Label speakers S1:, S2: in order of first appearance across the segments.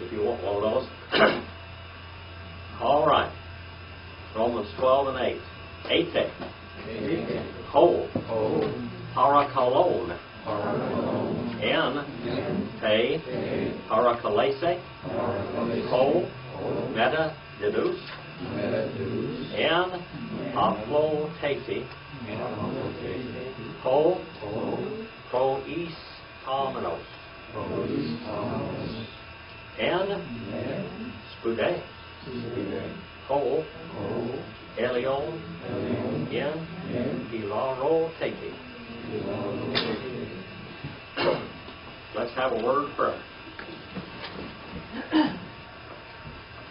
S1: if you want one of those. All right. Romans 12 and 8. Ete. Ho. Parakalon. En. Te. Parakalese. Ho. Meta. Dedus. En. Aploteti. Ho. Prois Tomenos. En. Spude. Ho. Elion. En. Hilaro Teki. Let's have a word of prayer.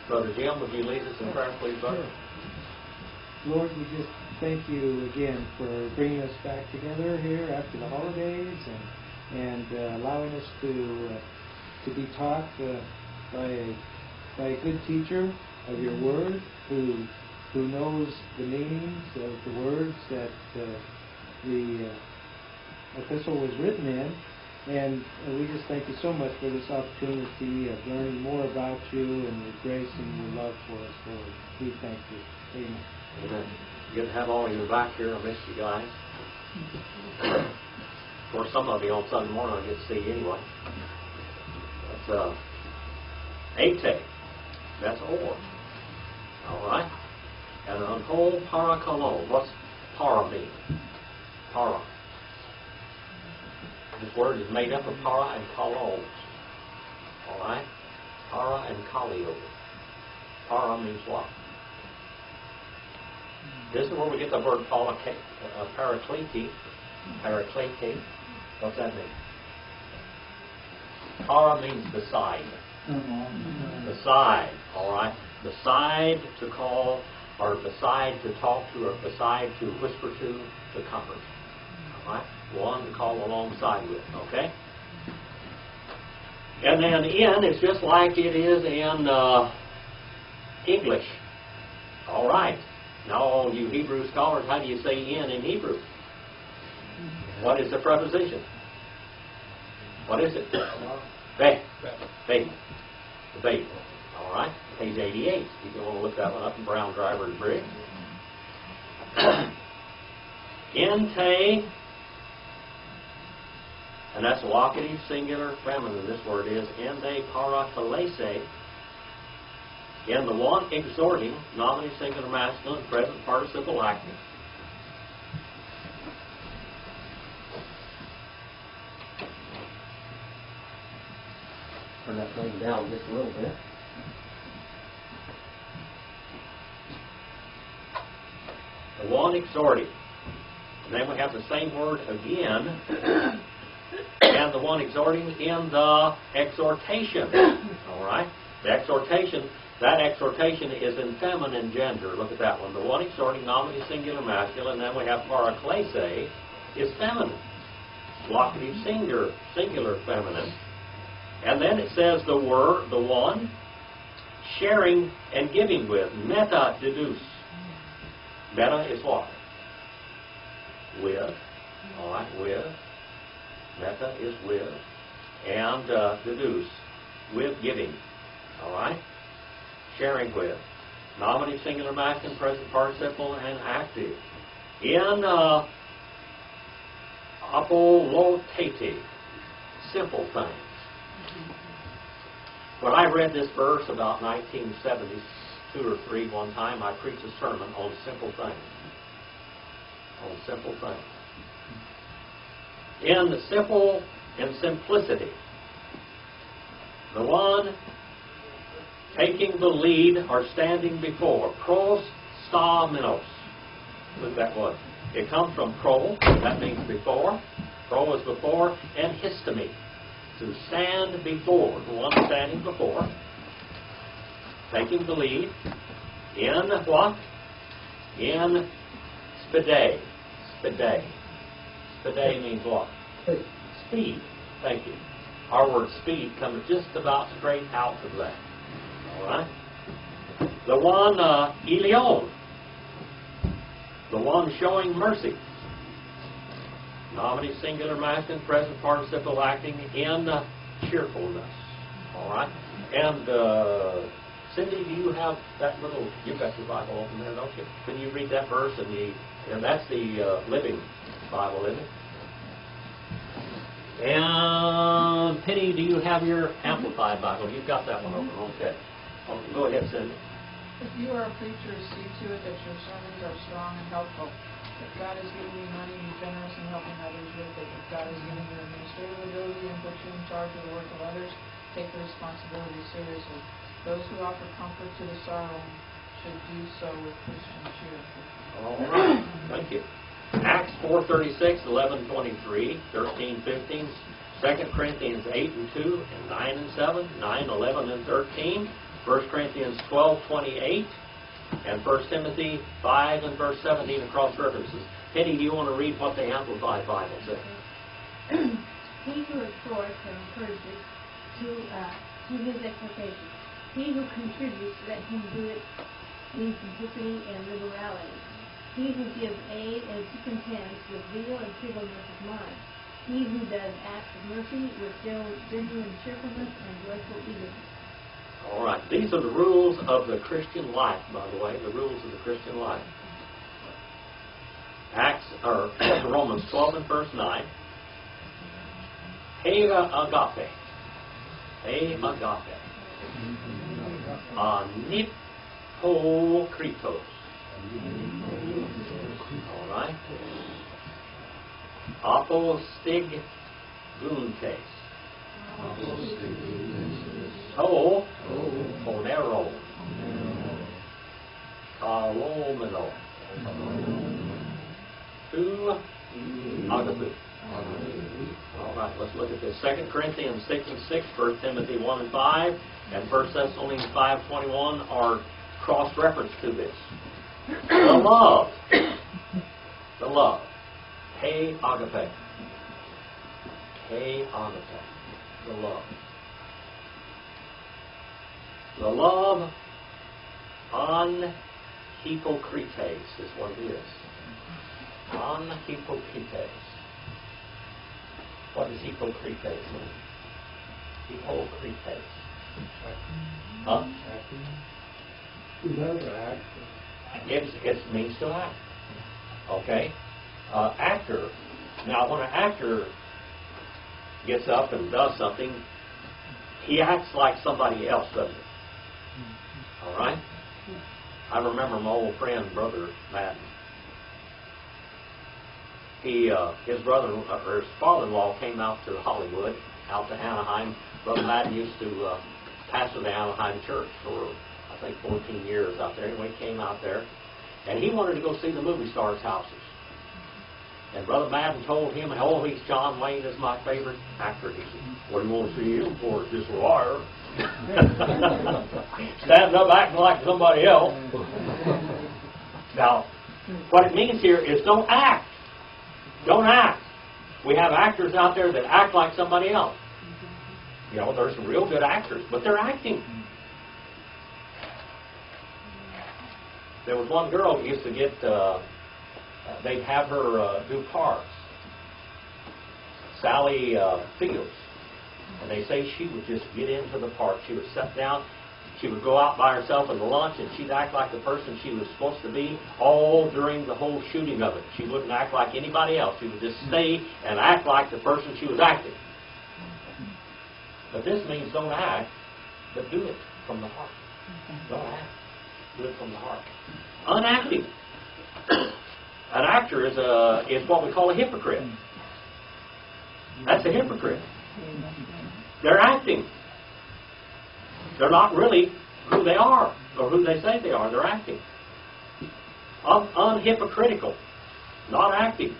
S1: Brother Jim, would you lead us in prayer, please, brother?
S2: Lord, we just thank you again for bringing us back together here after the holidays and allowing us to be taught by a good teacher of your word who knows the meanings of the words that the epistle was written in. And we just thank you so much for this opportunity of learning more about you and your grace and your love for us, Lord. We thank you. Amen.
S1: Amen. Good to have all of you back here. I miss you guys. For some of you on Sunday morning, I get to see you anyway. That's ete. That's or. All right. And on whole parakalon. What's para mean? Para. This word is made up of para and kalos. All right? Para and kalio. Para means what? This is where we get the word paraklete. Paraklete. What's that mean? Para means beside. Beside. All right? Beside to call, or beside to talk to, or beside to whisper to comfort. All right? One to call alongside with, okay? And then in is just like it is in English. All right. Now, all you Hebrew scholars, how do you say in Hebrew? What is the preposition? What is it? Be. Be. Be. All right. Page 88. You can want to look that one up in Brown Driver's Bridge. Ente. And that's locative, singular, feminine. This word is ende parakalese. In the one exhorting, nominative, singular, masculine, present participle active. Turn that thing down just a little bit. The one exhorting. And then we have the same word again. And the one exhorting in the exhortation. All right? The exhortation, that exhortation is in feminine gender. Look at that one. The one exhorting, nominative, singular, masculine. And then we have paraklese is feminine. Locative, singular, feminine. And then it says the one, sharing and giving with. Meta deduce. Meta is what? With. All right, with. Meta is with, and deduce, with giving. All right? Sharing with. Nominative, singular, masculine, present participle, and active. In apolotete, simple things. When I read this verse about 1972 or 3 one time, I preached a sermon on simple things. On simple things. In simplicity. The one taking the lead or standing before. Pros sta menos. Look that one. It comes from pro, that means before. Pro is before, and histemi. To stand before. The one standing before. Taking the lead. In what? In spide. Spide. Spide means what? Speed. Thank you. Our word speed comes just about straight out of that. All right? The one, Elion. The one showing mercy. Nominative, singular, masculine, present participle acting in cheerfulness. All right? And Cindy, do you have that little? You've got your Bible open there, don't you? Can you read that verse? And that's the Living Bible, isn't it? And Penny, do you have your Amplified Bible? You've got that one open. Okay. Go ahead, Cindy.
S3: If you are a preacher, see to it that your sermons are strong and helpful. If God has given you money, be generous in helping others with it. If God has given you administrative ability and put you in charge of the work of others, take the responsibility seriously. Those who offer comfort to the sorrowing should do so with Christian cheer.
S1: All right. Thank you. Acts 4:36, 11:23, 13:15, 2 Corinthians 8:2, and 9:7, 9:11 and 13, 1 Corinthians 12:28, and 1 Timothy 5 and verse 17 across references. Penny, do you want to read what the Amplified Bible says?
S4: He who exhorts and encourages to his exhortation. He who contributes, let him do it in simplicity and liberality. He who gives aid and superintends with zeal and singleness of mind. He who does acts of mercy with genuine cheerfulness and joyful eagerness.
S1: All right. These are the rules of the Christian life, by the way, the rules of the Christian life. Romans 12 and verse 9. He agape. He agape. Anipokritos. All right. Apostig guntes. To ponero. Kalomeno. To agape. All right, let's look at this. 2 Corinthians 6 and 6, 1 Timothy 1 and 5, and 1 Thessalonians 5:21 are cross-reference to this. The love. The love. He agape. He agape. The love. The love on hypocrites is what it is. On hypocrites. What does hypocrites mean? Hypocrites. Huh? It means to act. Okay? Actor. Now, when an actor gets up and does something, he acts like somebody else, doesn't he? All right? I remember my old friend, Brother Madden. His brother, or his father-in-law, came out to Hollywood, out to Anaheim. Brother Madden used to pastor the Anaheim church for, I think, 14 years out there. Anyway, he came out there, and he wanted to go see the movie stars' houses. And Brother Madden told him, "Oh, he's John Wayne is my favorite actor." He said, "What do you want to see him for? Just a liar." Standing up acting like somebody else. Now, what it means here is don't act. Don't act. We have actors out there that act like somebody else. You know, there's some real good actors, but they're acting. There was one girl that used to get, they'd have her do parts. Sally Phillips. And they say she would just get into the part. She would sit down. She would go out by herself at the lunch, and she'd act like the person she was supposed to be all during the whole shooting of it. She wouldn't act like anybody else. She would just stay and act like the person she was acting. But this means don't act, but do it from the heart. Don't act. Do it from the heart. Unacting. An actor is what we call a hypocrite. That's a hypocrite. They're acting. They're not really who they are or who they say they are. They're acting. Unhypocritical. Not acting.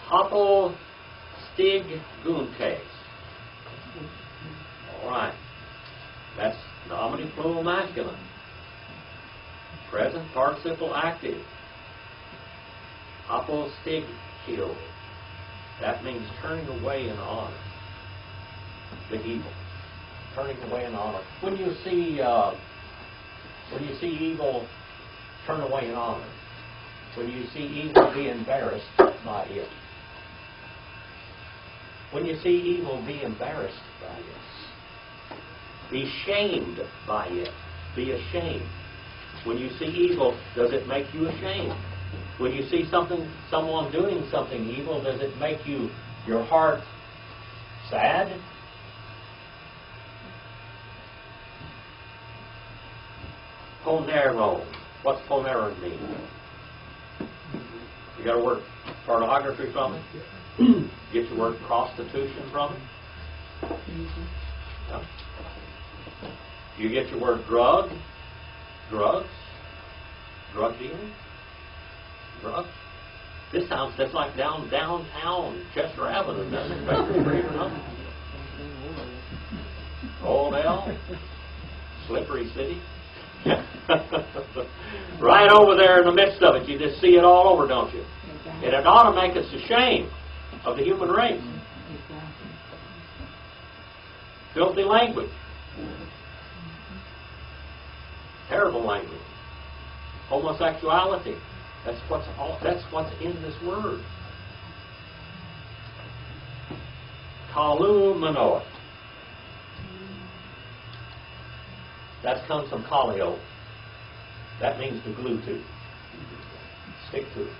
S1: Hoppo stig guntes. All right. That's nominative plural masculine. Present participle active. Hoppo stig kio. That means turning away in honor. The evil. Turning away in honor. When you see evil, turn away in honor. When you see evil, be embarrassed by it. When you see evil, be embarrassed by it. Be shamed by it. Be ashamed. When you see evil, does it make you ashamed? When you see someone doing something evil, does it make your heart sad? Ponero. What's ponero mean? You got a word pornography from it? Get your word prostitution from it? No. You get your word drugs, drug dealing, drugs. This sounds just like downtown Chester Avenue, doesn't it? Baker Street or nothing. Old L, Slippery City. Right over there in the midst of it, you just see it all over, don't you? And it ought to make us ashamed of the human race. Filthy language. Terrible language. Homosexuality. That's what's in this word. Kalumanoid. That comes from kalio. That means to glue to. Stick to it.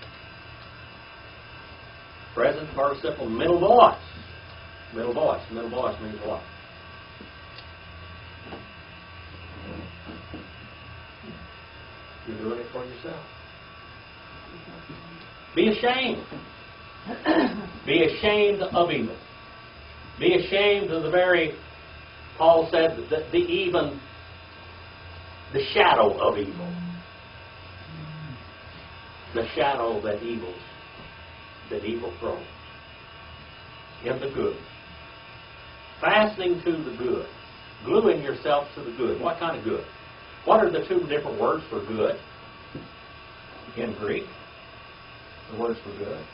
S1: Present participle, middle voice. Middle voice. Middle voice means what? You're doing it for yourself. Be ashamed. Be ashamed of evil. Be ashamed of the very, Paul said, even the shadow of evil. The shadow that evil throws. In the good. Fastening to the good. Gluing yourself to the good. What kind of good? What are the two different words for good in Greek? The words for good.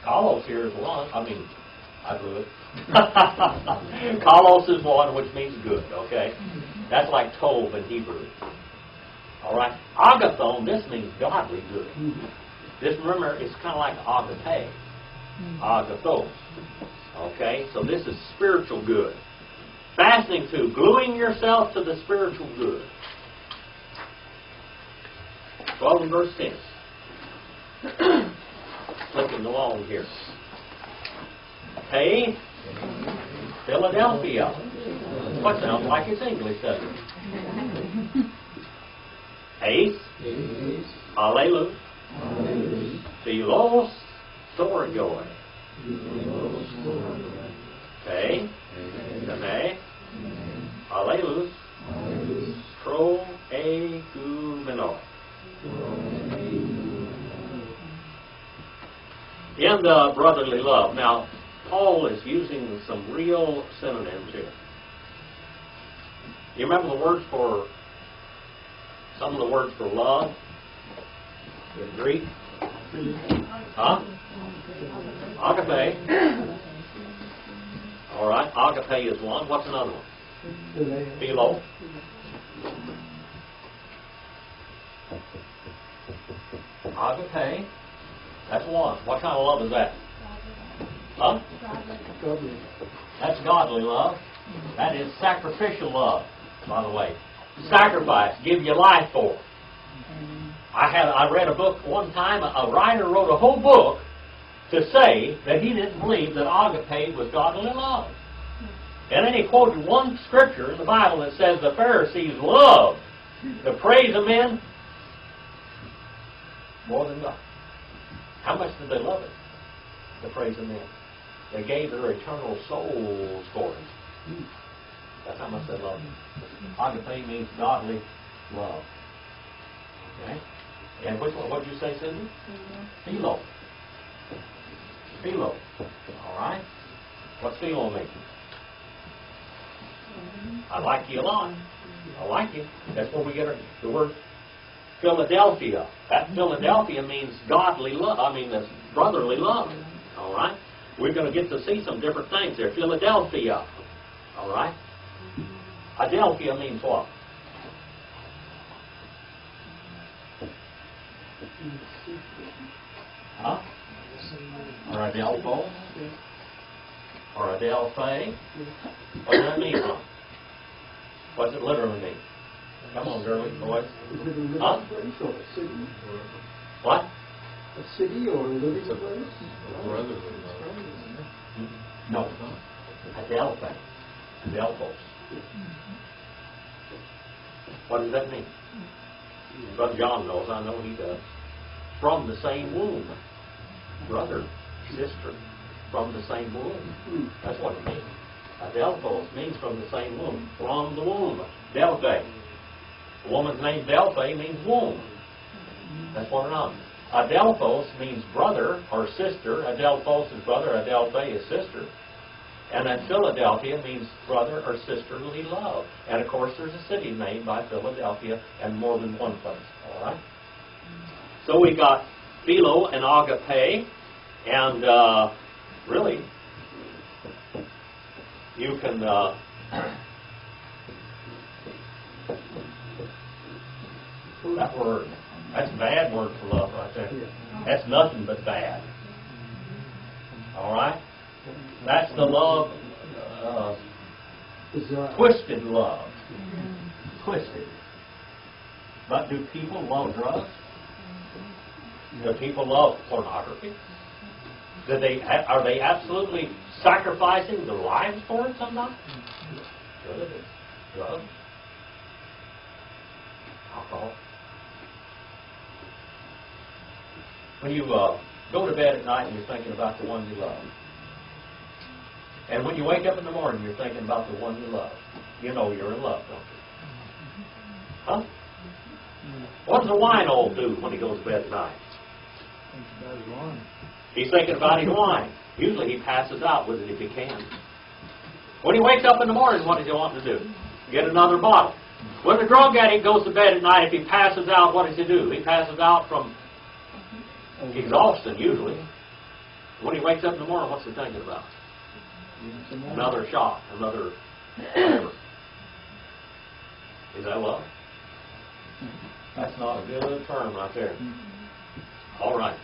S1: Kalos here is one. I blew it. Kalos is one, which means good, okay? That's like tov in Hebrew. All right? Agathon, this means godly good. This, remember, it's kind of like agape. Agathos. Okay? So this is spiritual good. Fastening to, gluing yourself to the spiritual good. 12 and verse 10. Flipping along here. Hey, Philadelphia. What sounds like it's English, doesn't it? Ace. Hallelujah. Philos. Storgoi. Okay. Deme. Hallelujah. Tro. Egumeno. In the brotherly love. Now, Paul is using some real synonyms here. You remember some of the words for love in Greek? Huh? Agape. All right, agape is one. What's another one? Philo. Agape. That's one. What kind of love is that? Huh? That's godly love. That is sacrificial love, by the way. Sacrifice. Give your life for it. I read a book one time. A writer wrote a whole book to say that he didn't believe that agape was godly love. And then he quoted one scripture in the Bible that says the Pharisees loved to praise of men more than God. How much did they love it? The praise of men. They gave their eternal souls for it. That's how much they loved it. Agape means godly love. Okay? And which one? What did you say, Cindy? Philo. Philo. All right? What's philo mean? I like you a lot. I like you. That's where we get the word Philadelphia. That Philadelphia means godly love. That's brotherly love. All right? We're going to get to see some different things there. Philadelphia. All right? Adelphia means what? Huh? Or Adelpho? Or Adelphe? What does that mean?
S2: Is it a living
S1: Huh?
S2: place or a city?
S1: What?
S2: A city or a living place?
S5: Brotherly
S1: No. Adelphi. Adelphos. What does that mean? Brother John knows. I know he does. From the same womb. Brother, sister, from the same womb. That's what it means. Adelphos means from the same womb. From the womb. Delphi. A woman's name Delphi means womb. That's what it means. Adelphos means brother or sister. Adelphos is brother. Adelphi is sister. And then Philadelphia means brother or sisterly love. And of course there's a city named by Philadelphia and more than one place. All right? So we got philo and agape. And really, you can that word, that's a bad word for love right there. That's nothing but bad. All right? That's the love, twisted love. Twisted. But do people love drugs? Do people love pornography? Are they absolutely sacrificing their lives for it sometimes? Good. Drugs. Alcohol. When you go to bed at night and you're thinking about the one you love, and when you wake up in the morning you're thinking about the one you love, you know you're in love, don't you? Huh? What does a wine-old do when he goes to bed at night? He's thinking about his wine. Usually he passes out with it if he can. When he wakes up in the morning, what does he want to do? Get another bottle. When the drug addict goes to bed at night, if he passes out, what does he do? He passes out from exhaustion, usually. When he wakes up in the morning, what's he thinking about? Another shot, another whatever. Is that love? That's not a good term right there. All right.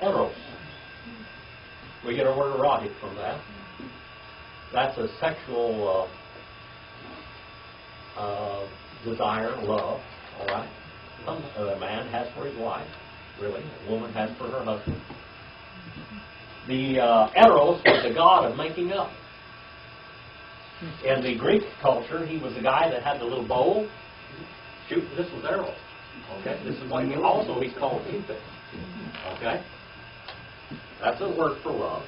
S1: Eros. We get our word erotic from that. That's a sexual desire and love. All right. A man has for his wife, really. A woman has for her husband. The Eros was the god of making up. In the Greek culture, he was the guy that had the little bow. Shoot, this was Eros. Okay, this is what he's called Cupid. Okay, that's a word for love.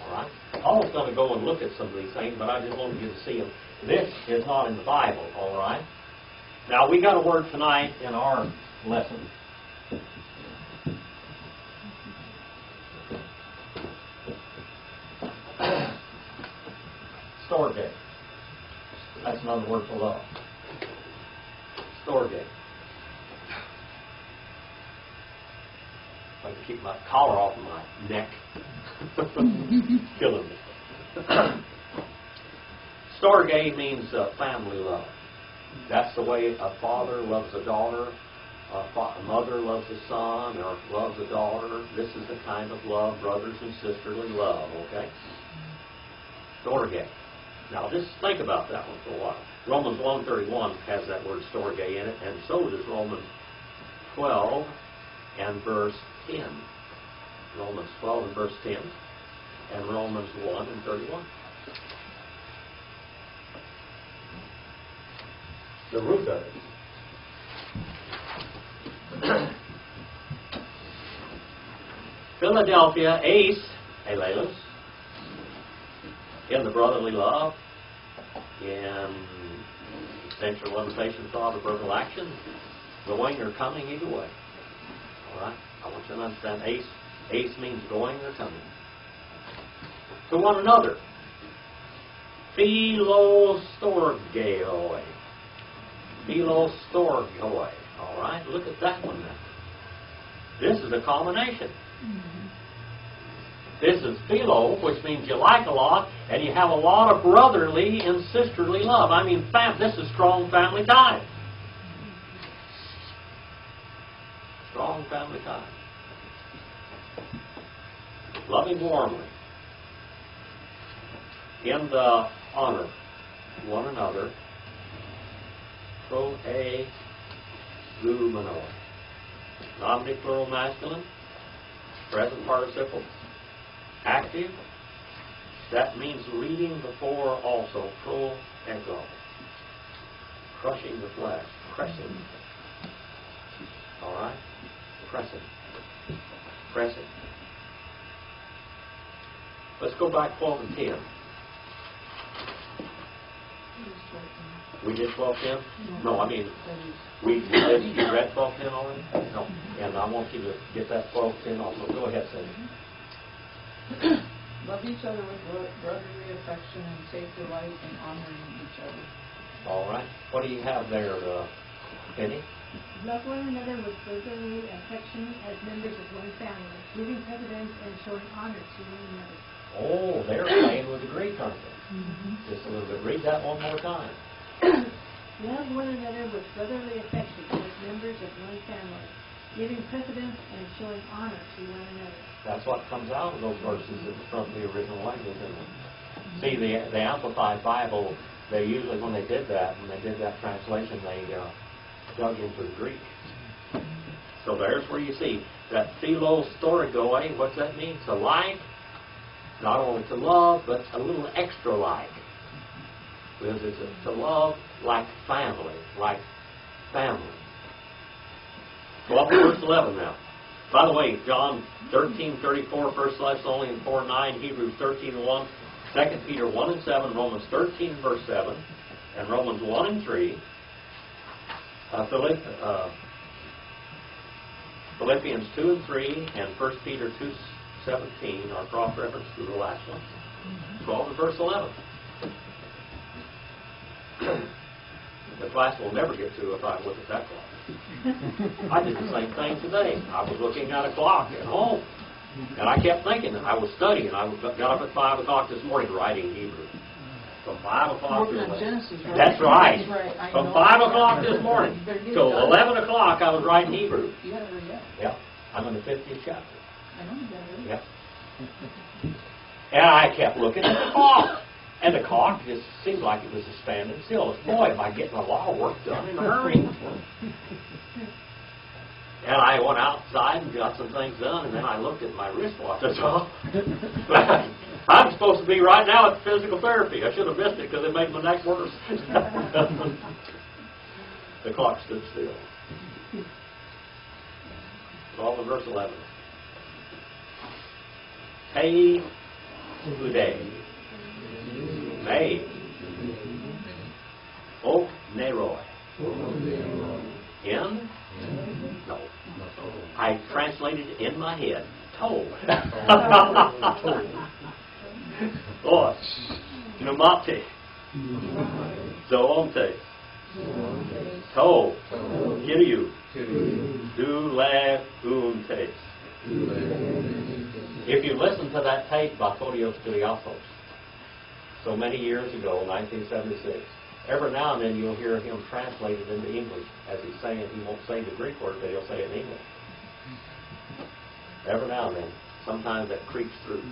S1: All right. Paul's going to go and look at some of these things, but I just wanted you to see them. This is not in the Bible. All right. Now we got a word tonight in our lesson. Storge. That's another word for love. Storge. If I can keep my collar off my neck. Killing me. Storge means family love. That's the way a father loves a daughter, a mother loves a son, or loves a daughter. This is the kind of love, brothers and sisterly love, okay? Storge. Now, just think about that one for a while. Romans 1:31 has that word storge in it, and so does Romans 12 and verse 10. Romans 12 and verse 10, and Romans 1 and 31. The root of it. Philadelphia, ace, Alelos, in the brotherly love, in essential limitation, thought, or verbal action, going or coming either way. All right? I want you to understand ace. Ace means going or coming. To one another. Philostorgoi. Philostorgoi. All right? Look at that one now. This is a combination. This is philo, which means you like a lot, and you have a lot of brotherly and sisterly love. I mean, this is strong family ties. Strong family ties. Loving warmly. In the honor. one another, pro e luminor. Nominative plural masculine, present participle, active. That means leading before also, pro ego. Crushing the flesh, pressing. All right? Pressing. Pressing. Let's go back 12 and 10. We did 12:10? No, I mean, you read 12:10 already? No. And I want you to get that 12:10 also. Go ahead, Cindy.
S3: Love each other with brotherly affection and take delight in honoring each other.
S1: All right. What do you have there, Penny?
S4: Love one another with brotherly affection as members of one family, giving precedence and showing honor to one another.
S1: Oh, they're playing with the Greek, aren't they? Just a little bit. Read that one more time.
S4: Love one another with brotherly affection as members of one family, giving precedence and showing honor to one another.
S1: That's what comes out of those verses from the original language, isn't it? See, the Amplified Bible, they usually, when they did that translation, they dug into the Greek. So there's where you see that philo storigoi. What's that mean? To like, not only to love, but a little extra like. Because it's to love like family, like family. Go up to verse 11 now. By the way, John 13:34, 1 Thessalonians 4:9, Hebrews 13:1, 2 Peter 1:7, Romans 13 verse 7, and Romans 1:3, Philippians 2:3, and 1 Peter 2:17 are cross-reference to the last one. 12 and verse 11. The class will never get to if I look at that clock. I did the same thing today. I was looking at a clock at home, and I kept thinking. I was studying. I got up at 5 o'clock this morning writing Hebrew. From 5 o'clock
S3: Working
S1: to
S3: on Genesis, right?
S1: That's right.
S3: That's right. I
S1: From
S3: know.
S1: 5 o'clock this morning
S3: You better get it
S1: till
S3: done.
S1: 11 o'clock I was writing Hebrew.
S3: You gotta hurry up.
S1: Yep. I'm in the 50th chapter.
S3: I know you gotta hurry up.
S1: Yep. And I kept looking at the clock. And the clock just seemed like it was standing still. Boy, am I getting a lot of work done in a hurry. And I went outside and got some things done, and then I looked at my wristwatch. I thought, I'm supposed to be right now at physical therapy. I should have missed it because it made my neck worse. The clock stood still. 12 and verse 11. Hey, today. May. O Neroi. In? No. I translated in my head. Told. Or pneumate. Zoonte. To. Kiriou. Dule untes. If you listen to that tape by Photios Kiliathos, so many years ago, 1976, every now and then you'll hear him translated into English as he's saying. He won't say the Greek word, but he'll say it in English. Every now and then. Sometimes that creeps through.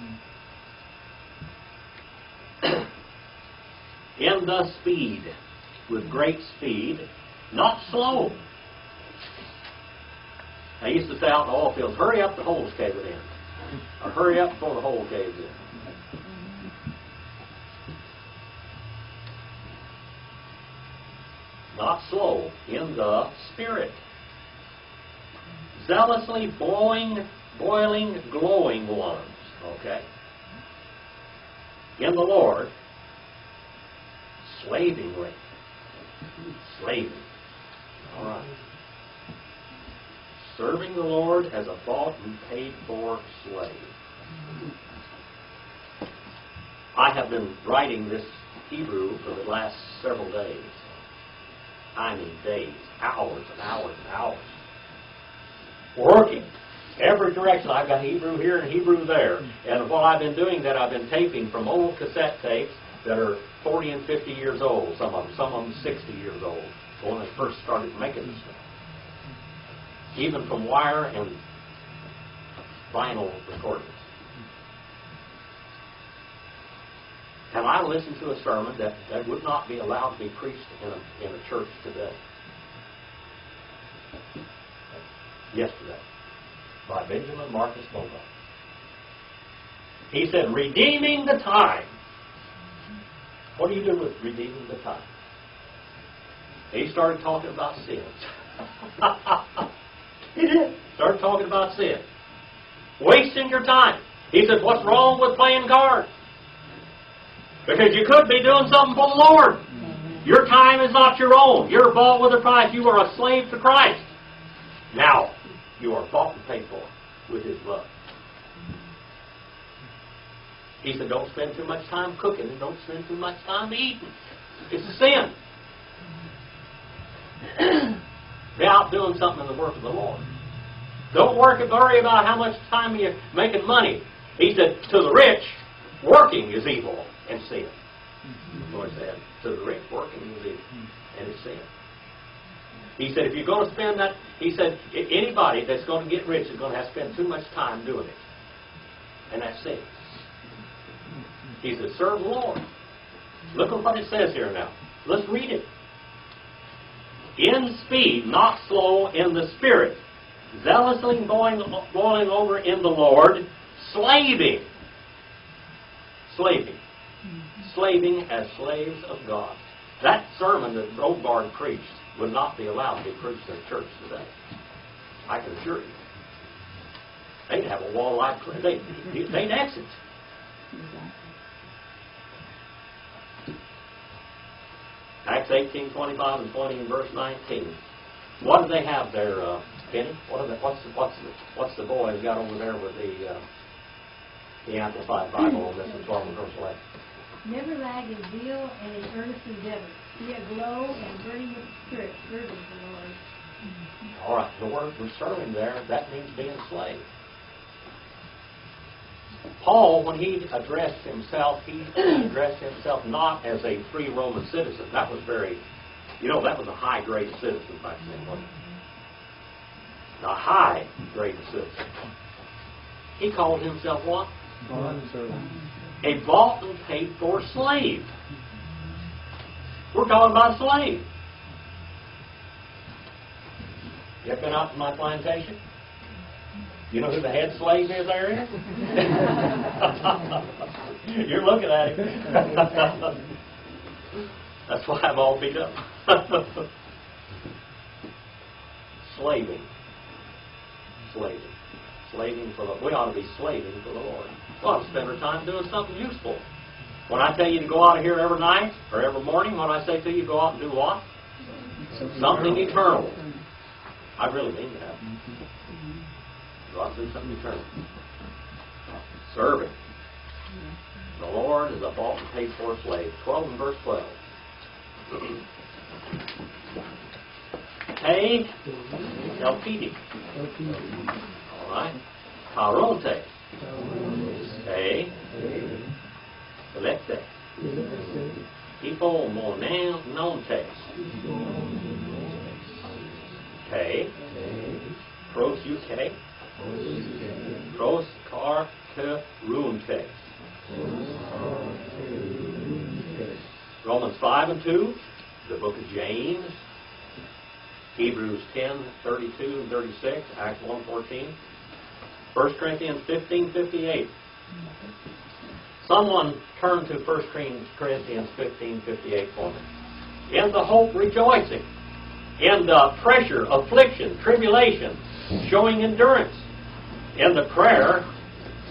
S1: In the speed, with great speed, not slow. I used to say out in the oil fields, hurry up, the hole's caving in. Or hurry up before the hole caves in. Not slow, in the Spirit. Zealously boiling, glowing ones. Okay? In the Lord, slavingly. Slaving. All right. Serving the Lord as a bought and paid for slave. I have been writing this Hebrew for the last several days. I mean days, hours and hours and hours. Working. Every direction. I've got Hebrew here and Hebrew there. And what I've been doing, that I've been taping from old cassette tapes that are 40 and 50 years old, some of them 60 years old, when I first started making this stuff. Even from wire and vinyl recordings. Have I listened to a sermon that would not be allowed to be preached in a church today? Yesterday, by Benjamin Marcus Bogart. He said, redeeming the time. What do you do with redeeming the time? He started talking about sins. He did. Started talking about sin. Wasting your time. He said, what's wrong with playing cards? Because you could be doing something for the Lord. Your time is not your own. You're bought with a price. You are a slave to Christ. Now, you are bought and paid for with His blood. He said, don't spend too much time cooking and don't spend too much time eating. It's a sin. Be out doing something in the work of the Lord. Don't worry about how much time you're making money. He said, to the rich, working is evil and sin. The Lord said, to the rich, working is evil and it's sin. He said, if you're going to spend that, he said, anybody that's going to get rich is going to have to spend too much time doing it. And that's sin. He said, serve the Lord. Look at what it says here now. Let's read it. In speed, not slow in the spirit, zealously going over in the Lord, slaving. Slaving as slaves of God. That sermon that Bogart preached would not be allowed to be preached in a church today. I can assure you. They'd have a wall like they'd exit. Acts 18:25 and 20 and verse 19. What do they have there, Penny? What's the boy who got over there with the Amplified Bible on this and 12 and verse 11?
S4: Never lag in zeal and in earnest endeavor. Be aglow and burning with the Spirit, serving the Lord.
S1: All right, the word for serving there, that means being a slave. Paul, when he addressed himself not as a free Roman citizen. That was that was a high-grade citizen back then, wasn't it? A high-grade citizen. He called himself what? A bought and paid for slave. We're talking about a slave. You ever been out to my plantation? You know who the head slave is there? You're looking at him. That's why I'm all beat up. Slaving. We ought to be slaving for the Lord. We ought to spend our time doing something useful. When I tell you to go out of here every night or every morning, when I say to you, go out and do what? Something eternal. I really mean that. Go out and do something eternal. Serving. The Lord is a bought and paid for slave. 12 and verse 12. Hey, elpidi. All right. Paronte. Hey. Electe. Hipo monontes. Hey. Pros UK. Pros carteruntes. Romans 5 and 2, the book of James, Hebrews 10:32 and 36, Acts 1:14, 1 Corinthians 15:58. Someone turn to 1 Corinthians 15:58 for me. In the hope rejoicing, in the pressure, affliction, tribulation, showing endurance, in the prayer,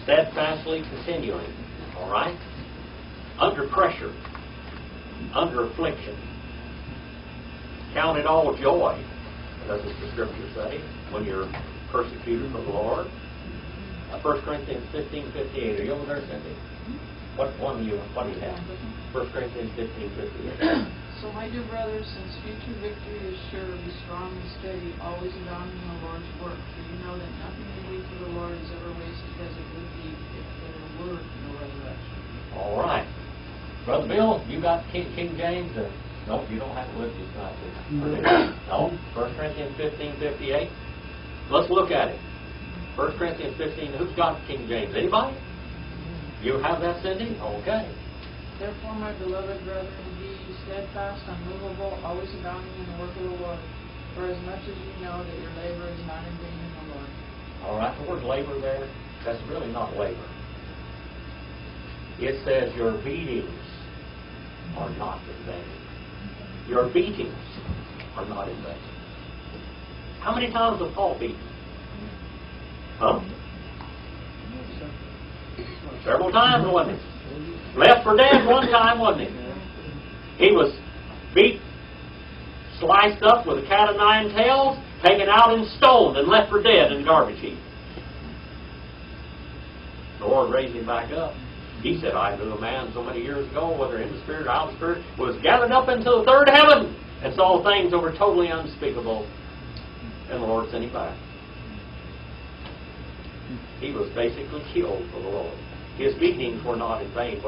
S1: steadfastly continuing. All right? Under pressure, under affliction. Count it all joy, doesn't the Scripture say, when you're persecuted for the Lord? 1 Corinthians 15:58. Are you over there, Cindy? What do you have? 1 Corinthians 15:58.
S3: So, my dear brothers, since future victory is sure, be strong and steady, always abounding in the Lord's work. For you know that nothing you do for the Lord is ever wasted as a good deed, if for the word no resurrection.
S1: All right. Brother Bill, you got King James? No, you don't have to look this night. No. 1 Corinthians 15:58. Let's look at it. 1 Corinthians 15. Who's got King James? Anybody? You have that, Cindy? Okay.
S3: Therefore, my beloved brethren, be ye steadfast, unmovable, always abounding in the work of the Lord, for as much as you know that your labor is not in vain in the Lord.
S1: All right, the word labor there, that's really not labor. It says your beatings are not in vain. Your beatings are not in vain. How many times was Paul beaten? Huh? Several times, wasn't he? Left for dead one time, wasn't he? He was beat, sliced up with a cat of nine tails, taken out and stoned and left for dead in a garbage heap. The Lord raised him back up. He said, I knew a man so many years ago, whether in the spirit or out of the spirit, was gathered up into the third heaven and saw things that were totally unspeakable. And the Lord sent him back. He was basically killed for the Lord. His beatings were not in vain.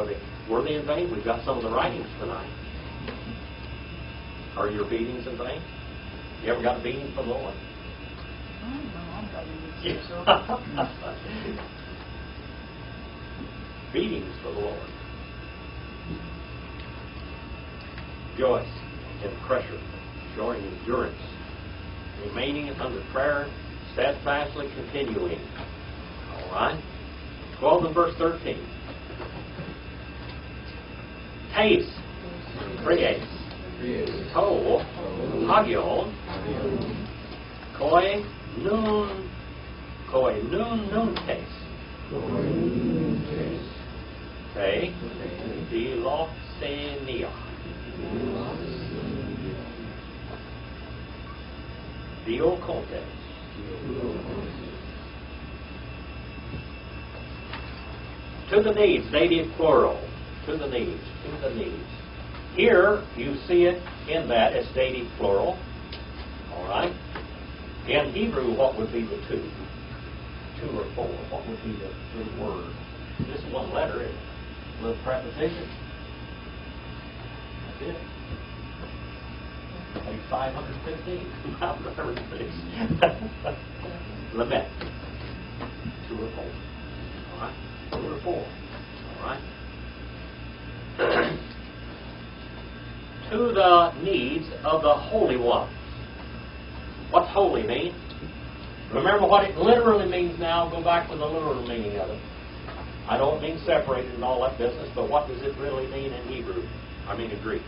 S1: Were they in vain? We've got some of the writings tonight. Are your beatings in vain? You ever got a beating from the Lord?
S3: I don't know, I'm probably would say so.
S1: Beatings for the Lord. Joyce in pressure, showing endurance, remaining under prayer, steadfastly continuing. All right? 12 and verse 13. Taste, create, to, hagion, koi nun taste. Te, philoxenia. Diocontes. To the needs, dative plural. To the needs, to the needs. Here, you see it in that as dative plural. All right? In Hebrew, what would be the two? Two or four. What would be the word? This is one letter, isn't it? A little preposition. That's it. Page 515. I've never this. Lament. Two or four. All right? Two or four. All right? To the needs of the holy ones. What's holy mean? Remember what it literally means now. Go back to the literal meaning of it. I don't mean separated and all that business, but what does it really mean in Hebrew? I mean in Greek.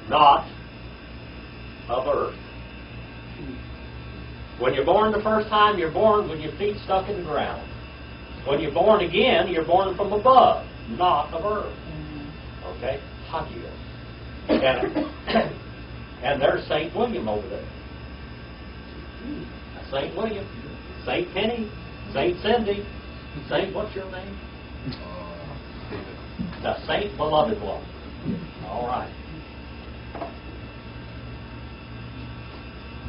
S1: Not of earth. When you're born the first time, you're born with your feet stuck in the ground. When you're born again, you're born from above, not of earth. Okay? Hagios. And there's St. William over there. St. William, St. Penny, St. Cindy, St. What's your name? The Saint Beloved One. All right.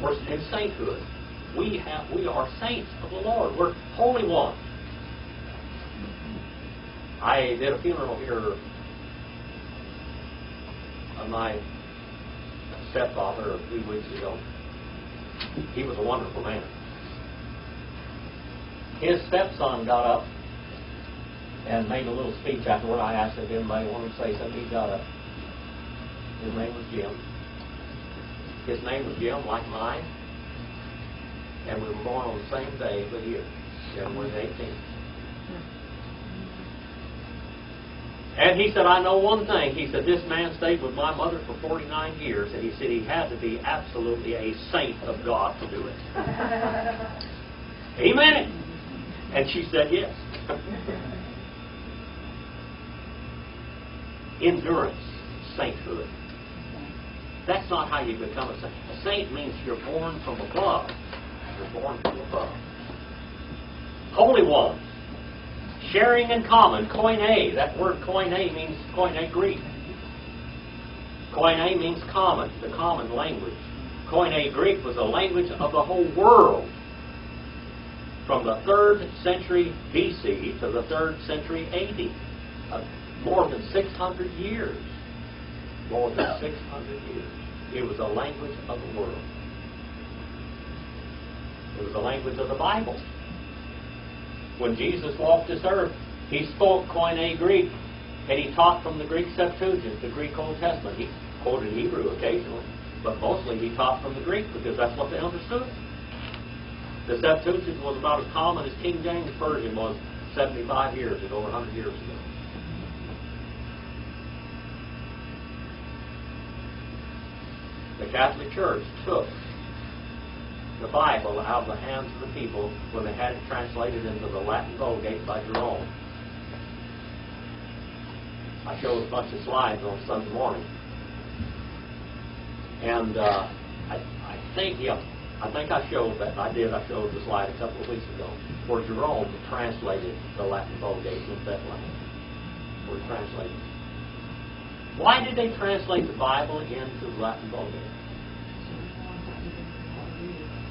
S1: We're in sainthood. We are saints of the Lord. We're holy ones. I did a funeral here of my stepfather a few weeks ago. He was a wonderful man. His stepson got up and made a little speech afterward. I asked if anybody wanted to say something. He got up. His name was Jim. His name was Jim, like mine. And we were born on the same day, but here, January 18th. And he said, I know one thing. He said, this man stayed with my mother for 49 years, and he said he had to be absolutely a saint of God to do it. He meant it. And she said yes. Endurance, sainthood. That's not how you become a saint. A saint means you're born from above. You're born from above. Holy ones. Sharing in common, koine. That word koine means koine Greek. Koine means common, the common language. Koine Greek was the language of the whole world. From the 3rd century BC to the 3rd century AD. More than 600 years. More than 600 years. It was the language of the world. It was the language of the Bible. When Jesus walked this earth, he spoke Koine Greek And he taught from the Greek Septuagint, the Greek Old Testament. He quoted Hebrew occasionally, but mostly he taught from the Greek because that's what they understood. The Septuagint was about as common as King James Version was 75 years ago, or 100 years ago. The Catholic Church took the Bible out of the hands of the people when they had it translated into the Latin Vulgate by Jerome. I showed a bunch of slides on Sunday morning. And I think I showed that. I showed the slide a couple of weeks ago where Jerome translated the Latin Vulgate in Bethlehem. Where he translated. Why did they translate the Bible into the Latin Vulgate?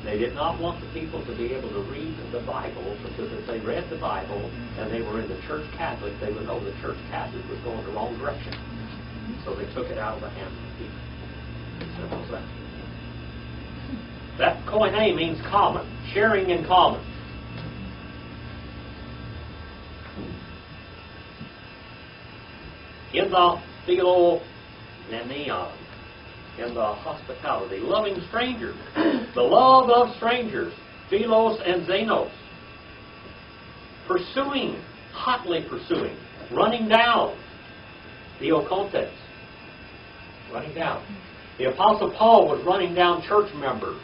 S1: They did not want the people to be able to read the Bible, because if they read the Bible and they were in the Church Catholic, they would know the Church Catholic was going the wrong direction. So they took it out of the hands of the people. Simple as that. That koine means common, sharing in common. In the philoneon, in the hospitality, loving strangers, the love of strangers, philos and xenos, pursuing, hotly pursuing, running down, theokontes, running down. The Apostle Paul was running down church members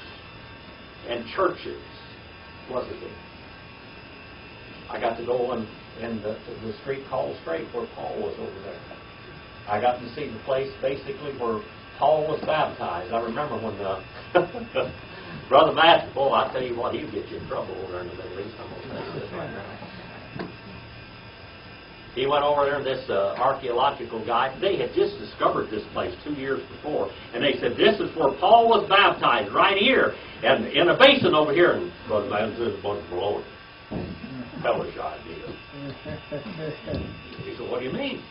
S1: and churches, wasn't he? I got to go in the street called Straight where Paul was over there. I got to see the place basically where Paul was baptized. I remember when Brother Matthew, boy, I tell you what, he'll get you in trouble over there in the Middle East. I'm going to tell you this right now. He went over there, and this archaeological guy, they had just discovered this place 2 years before, and they said, this is where Paul was baptized, right here, and in a basin over here. And Brother Matthew said, "What's blowing? Hellish idea." He said, "What do you mean?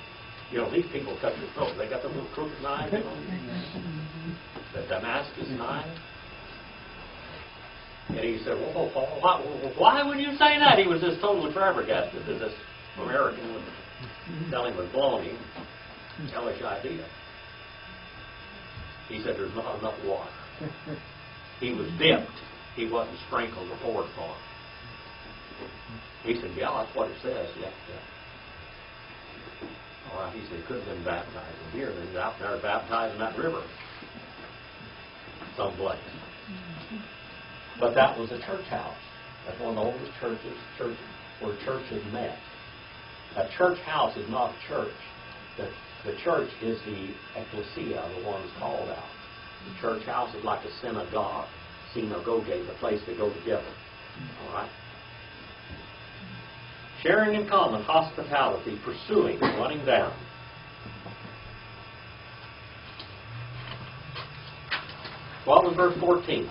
S1: You know, these people cut your throat. They got the little crooked knife, you know, the Damascus knife." And he said, "Well, Paul, why would you say that?" He was just totally flabbergasted that this American would tell him was baloney, hellish idea. He said, "There's not enough water." He was dipped. He wasn't sprinkled or poured upon. He said, "Yeah, that's what it says." Yeah. All right, he said he couldn't have been baptized in here. He was out there baptized in that river someplace. But that was a church house. That's one of the oldest churches where churches met. A church house is not a church. The church is the ecclesia, the ones called out. The church house is like a synagogue, the place they go together. All right? Sharing in common, hospitality, pursuing, running down. What was verse 14?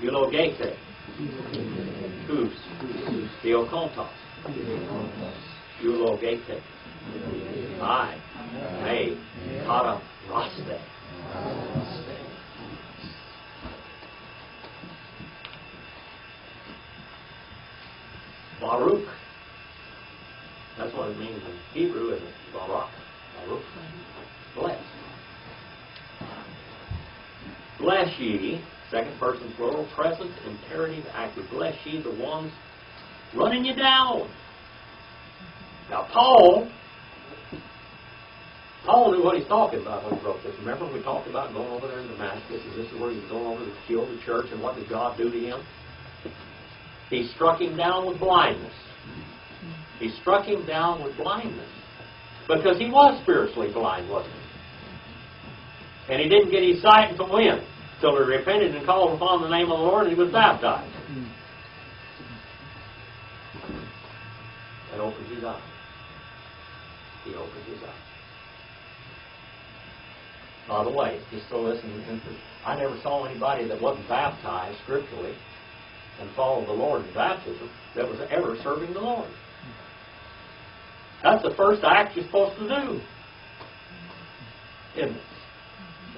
S1: Eulogete. Whose? Theokontos. Eulogete. I. Me. Kara. Raste. Baruch. That's what it means in Hebrew, isn't it? Baruch. Baruch. Bless. Bless ye, second person plural, present, imperative, active. Bless ye the ones running you down. Now, Paul knew what he's talking about when he wrote this. Remember we talked about going over there in Damascus, and this is where he was going over to kill the church, and what did God do to him? He struck him down with blindness. He struck him down with blindness. Because he was spiritually blind, wasn't he? And he didn't get his sight until when? Until he repented and called upon the name of the Lord and he was baptized. That opened his eyes. He opened his eyes. By the way, just so listen, I never saw anybody that wasn't baptized scripturally and followed the Lord in baptism that was ever serving the Lord. That's the first act you're supposed to do, isn't it?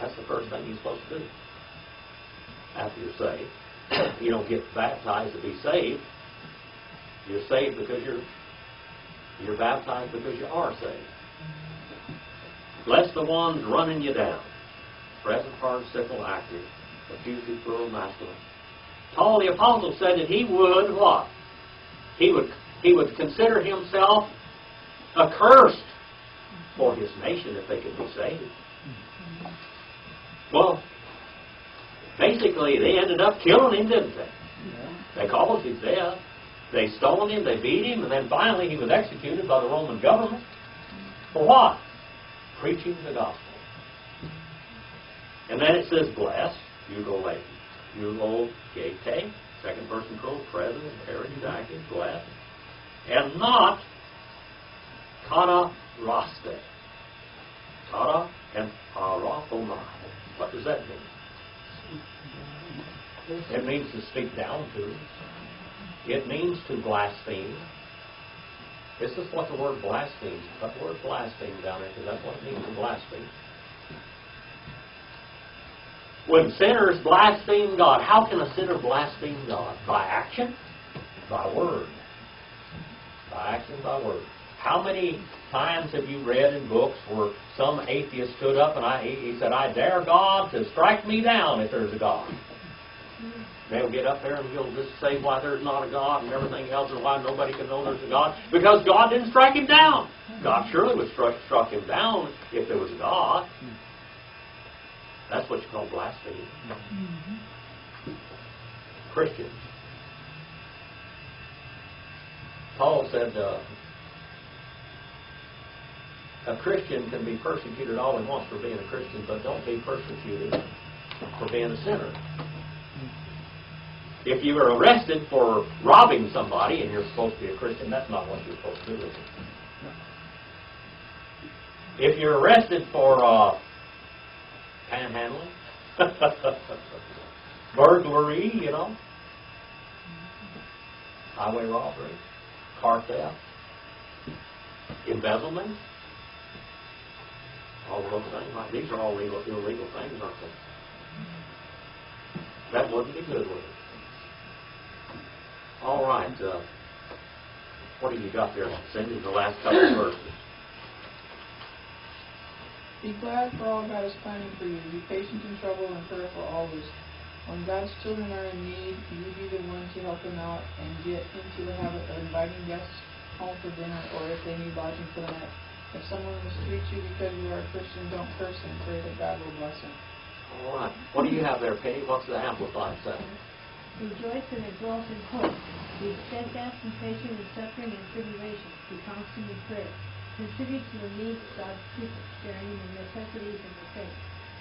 S1: That's the first thing you're supposed to do after you're saved. You don't get baptized to be saved. You're saved because you're baptized because you are saved. Bless the ones running you down. Present participle active. Accusative plural masculine. Paul the Apostle said that he would what? He would consider himself accursed for his nation if they could be saved. Well, basically they ended up killing him, didn't they? They caused his death. They stoned him, they beat him, and then finally he was executed by the Roman government. For what? Preaching the gospel. And then it says, bless, eugo, eugo, second person plural, present, imperative, active, bless, and not kata raste. Kata and parathomai. What does that mean? It means to speak down to. It means to blaspheme. This is what the word blaspheme, put the word blaspheme down there because that's what it means to blaspheme. When sinners blaspheme God, how can a sinner blaspheme God? By action? By word. By action, by word. How many times have you read in books where some atheist stood up and he said, I dare God to strike me down if there's a God? They'll get up there and he'll just say why there's not a God and everything else and why nobody can know there's a God. Because God didn't strike him down. God surely would struck him down if there was a God. That's what you call blasphemy. Christians. Paul said a Christian can be persecuted all he wants for being a Christian, but don't be persecuted for being a sinner. If you are arrested for robbing somebody and you're supposed to be a Christian, that's not what you're supposed to do. If you're arrested for panhandling, burglary, highway robbery, car theft, embezzlement, all those things. These are all illegal things, aren't they? That wouldn't be good, would it? All right. What have you got there, Cindy, the last couple of verses?
S3: Be glad for all God is planning for you. Be patient in trouble and prayerful always. When God's children are in need, you be the one to help them out and get into the habit of inviting guests home for dinner or if they need lodging for the night. If someone mistreats you because you are a Christian, don't curse him. Pray that God will bless him.
S1: All right. What do you have there, Penny? What's the Amplified saying?
S4: Rejoice and exult in hope. Be steadfast and patient in suffering and tribulation. Be constant in prayer. Contribute to the needs of God's people, sharing in the necessities of the faith.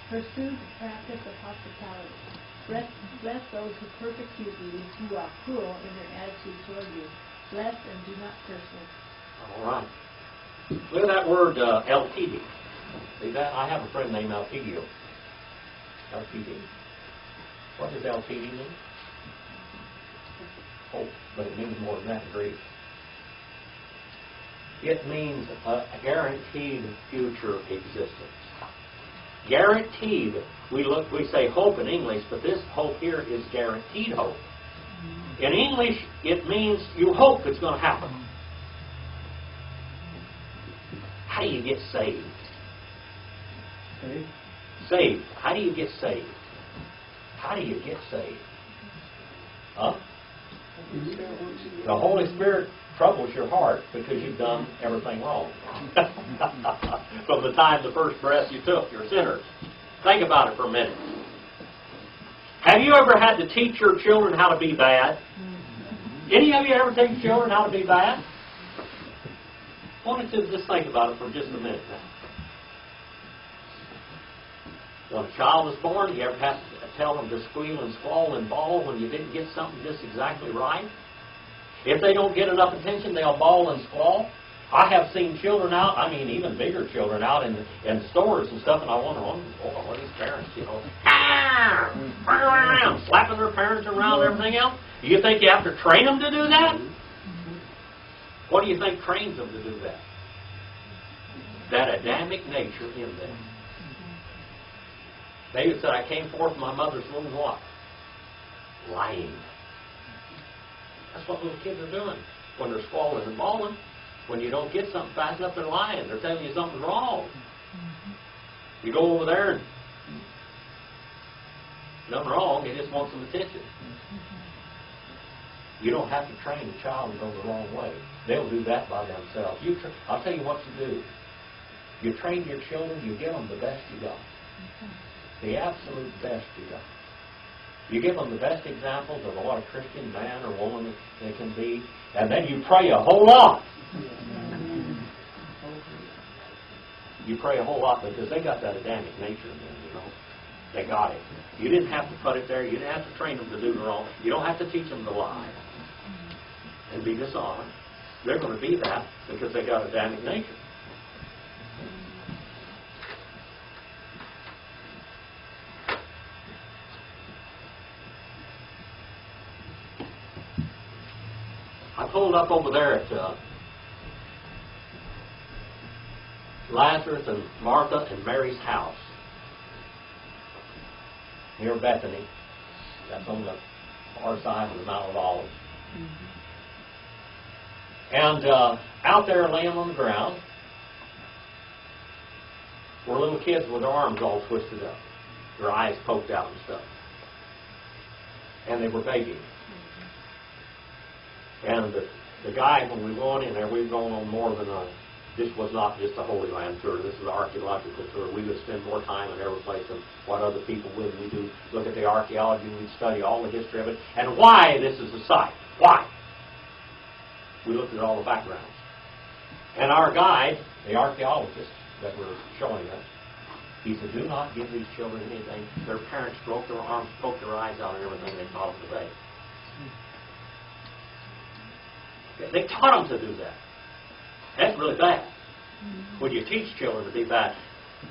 S4: Pursue the practice of hospitality. Bless those who persecute you, who are cruel in their attitude toward you. Bless and do not curse them.
S1: All right. Look at that word, LTD. See that? I have a friend named Elpidio. LTD. What does LTD mean? Hope, but it means more than that in Greek. It means a guaranteed future existence. Guaranteed. We say hope in English, but this hope here is guaranteed hope. In English, it means you hope it's going to happen. How do you get saved? Saved. How do you get saved? How do you get saved? Huh? The Holy Spirit troubles your heart because you've done everything wrong. From the time the first breath you took, you're sinners. Think about it for a minute. Have you ever had to teach your children how to be bad? Any of you ever teach children how to be bad? I want you to just think about it for just a minute now. When a child is born, you ever have to tell them to squeal and squall and bawl when you didn't get something just exactly right? If they don't get enough attention, they'll bawl and squall. I have seen children out, even bigger children out in stores and stuff, and I wonder, what are these parents, slapping their parents around and everything else? Do you think you have to train them to do that? What do you think trains them to do that? That Adamic nature in them. David said, I came forth from my mother's womb what? Lying. That's what little kids are doing. when they're squalling and bawling. When you don't get something fast enough, they're lying. They're telling you something's wrong. You go over there and nothing wrong. They just want some attention. You don't have to train a child to go the wrong way. They'll do that by themselves. I'll tell you what you do. You train your children. You give them the best you got. The absolute best you got. You give them the best examples of what a Christian man or woman they can be, and then you pray a whole lot. You pray a whole lot because they got that Adamic nature in them, you know. They got it. You didn't have to put it there. You didn't have to train them to do the wrong. You don't have to teach them to lie and be dishonest. They're going to be that because they got Adamic nature. I pulled up over there at Lazarus and Martha and Mary's house near Bethany. That's on the far side of the Mount of Olives. And out there laying on the ground were little kids with their arms all twisted up, their eyes poked out and stuff. And they were begging. And the guy, when we went in there, we were going on more than this was not just a Holy Land tour. This is an archaeological tour. We would spend more time in every place than what other people would. We do look at the archaeology. We'd study all the history of it and why this is a site. Why? We looked at all the backgrounds. And our guide, the archaeologist that we're showing us, he said, do not give these children anything. Their parents broke their arms, poked their eyes out and everything. They taught them to beg. They taught them to do that. That's really bad. When you teach children to be bad.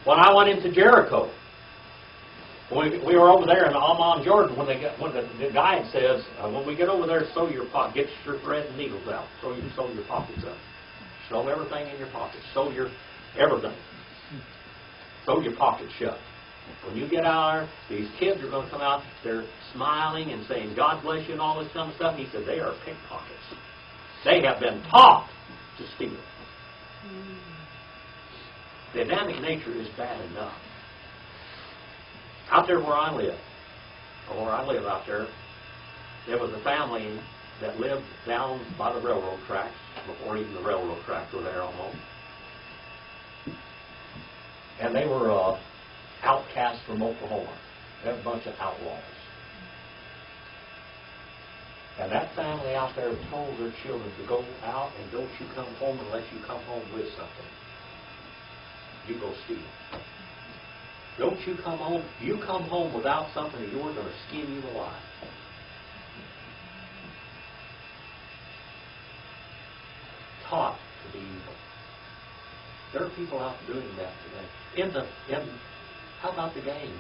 S1: When I went into Jericho, we were over there in Amman, Jordan, when the guide says, when we get over there, sew your pocket, get your thread and needles out, sew your pockets up. Sew everything in your pockets. Sew your everything. Sew your pockets shut. When you get out there, these kids are going to come out, they're smiling and saying, God bless you and all this kind of stuff. He said, they are pickpockets. They have been taught to steal. The Adamic nature is bad enough. Out there where I live out there was a family that lived down by the railroad tracks, before even the railroad tracks were there almost. And they were outcasts from Oklahoma. They were a bunch of outlaws. And that family out there told their children to go out and don't you come home unless you come home with something. You go steal. Don't you come home. You come home without something or you're going to skin you alive. Taught to be evil. There are people out doing that today. How about the gang?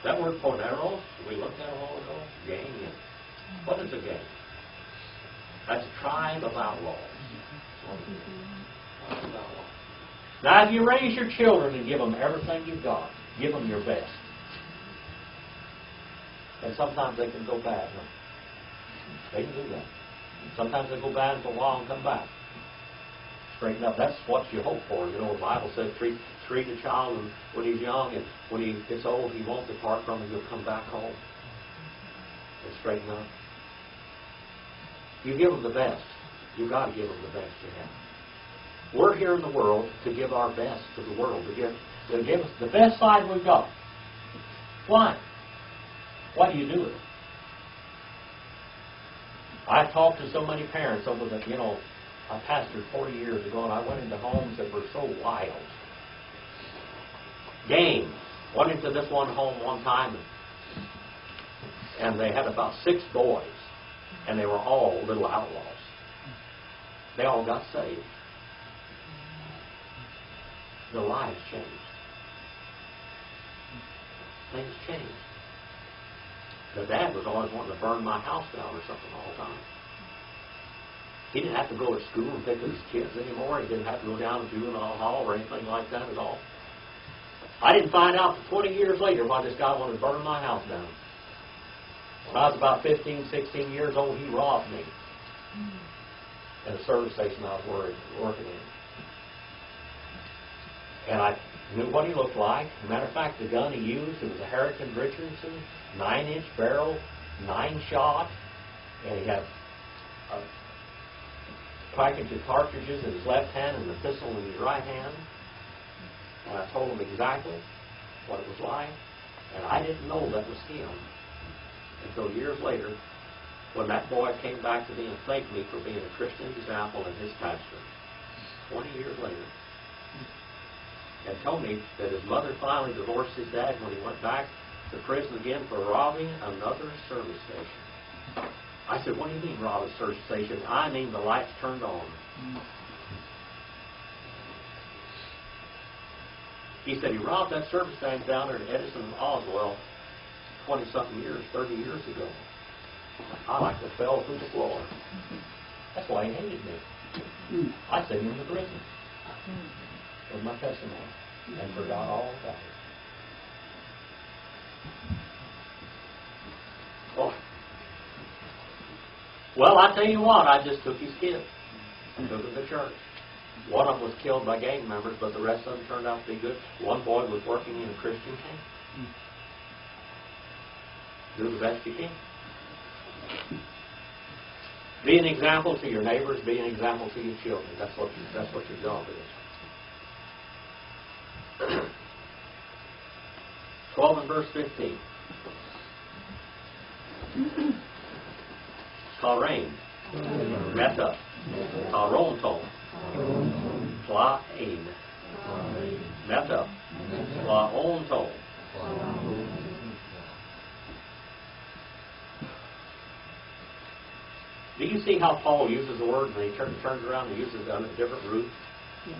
S1: That word poneros, we looked at a while ago. Gang. What is a gang? That's a tribe of outlaws. Now, if you raise your children and give them everything you've got, give them your best. And sometimes they can go bad. Huh? They can do that. Sometimes they go bad for a while and come back. Straighten up. That's what you hope for. You know, the Bible says treat a child when he's young, and when he gets old, he won't depart from it. He'll come back home and straighten up. You give them the best. You've got to give them the best you have. We're here in the world to give our best to the world, to give us the best side we've got. Why? Why do you do it? I've talked to so many parents over the, I pastored 40 years ago, and I went into homes that were so wild. Games. Went into this one home one time, and they had about 6 boys, and they were all little outlaws. They all got saved. Their lives changed. Things changed. The dad was always wanting to burn my house down or something all the time. He didn't have to go to school and pick up his kids anymore. He didn't have to go down to juvenile hall or anything like that at all. I didn't find out for 20 years later why this guy wanted to burn my house down. When I was about 15, 16 years old, he robbed me. in a service station I was working in. And I knew what he looked like. As a matter of fact, the gun he used, it was a Harrington Richardson, 9-inch barrel, 9-shot, and he had a package of cartridges in his left hand and the pistol in his right hand. And I told him exactly what it was like, and I didn't know that was him until years later when that boy came back to me and thanked me for being a Christian example and his pastor, 20 years later, and told me that his mother finally divorced his dad when he went back to prison again for robbing another service station. I said, what do you mean rob a service station? I mean the lights turned on. He said he robbed that service station down there in Edison and Oswell 20-something years, 30 years ago. I like to fell through the floor. That's why he hated me. I sent him to prison with my testimony and forgot all about it. Oh. Well, I tell you what, I just took his kids and took them to church. One of them was killed by gang members, but the rest of them turned out to be good. One boy was working in a Christian camp. Do the best you can. Be an example to your neighbors. Be an example to your children. That's what your job is. 12 and verse 15. Karein, meta, karonton, plain, meta, plaonton. Do you see how Paul uses the word and he turns around and uses a different root? Yeah.